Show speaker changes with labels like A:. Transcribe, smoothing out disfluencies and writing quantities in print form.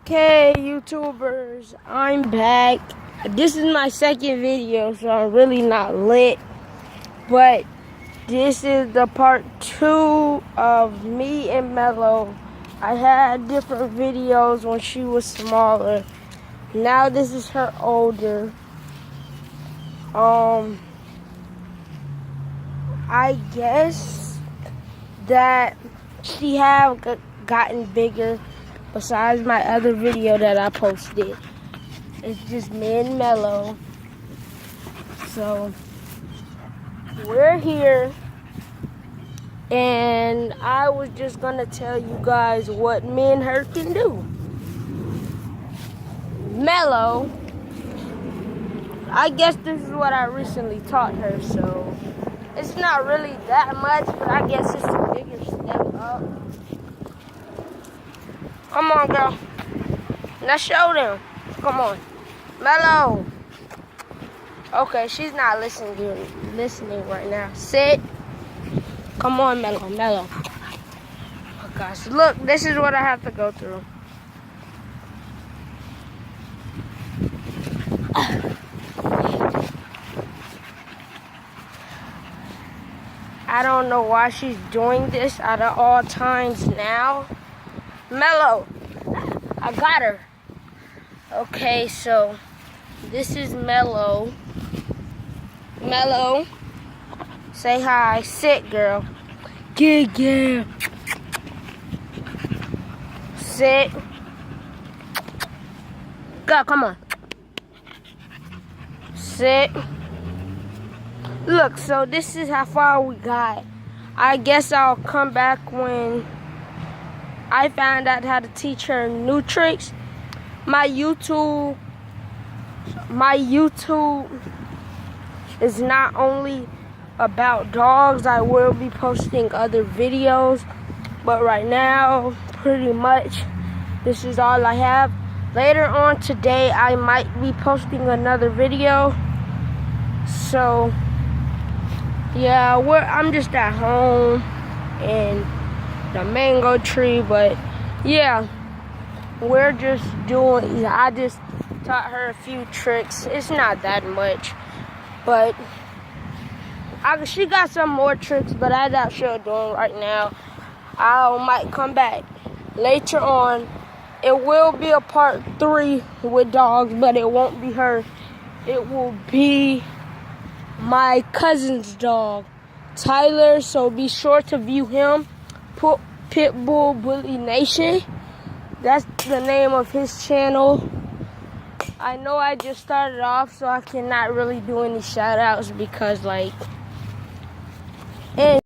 A: Okay, YouTubers, I'm back. This is my second video, so I'm really not lit. But this is the part 2 of me and Mello. I had different videos when she was smaller. Now this is her older. I guess that she have gotten bigger. Besides my other video that I posted, it's just me and Mello. So we're here, and I was just gonna tell you guys what me and her can do. Mello, I guess this is what I recently taught her, so it's not really that much, but I guess it's a bigger step up. Come on, girl. Now show them. Come on. Mello. Okay, she's not listening right now. Sit. Come on, Mello. Oh, gosh. Look, this is what I have to go through. I don't know why she's doing this at all times now. Mello. I got her. Okay, so this is Mello. Mello, say hi. Sit, girl. Yeah. Sit. Go, come on. Sit. Look, so this is how far we got. I guess I'll come back when I found out how to teach her new tricks. My YouTube is not only about dogs. I will be posting other videos, but right now, pretty much, this is all I have. Later on today, I might be posting another video. So, yeah, I'm just at home in the mango tree, but yeah. We're just doing, I just taught her a few tricks. It's not that much, but she got some more tricks, but I doubt she'll do them right now. I might come back later on. It will be a part 3 with dogs, but it won't be her. It will be my cousin's dog, Tyler, so be sure to view him. Pitbull Bully Nation. That's the name of his channel. I know I just started off, so I cannot really do any shout outs because, like, and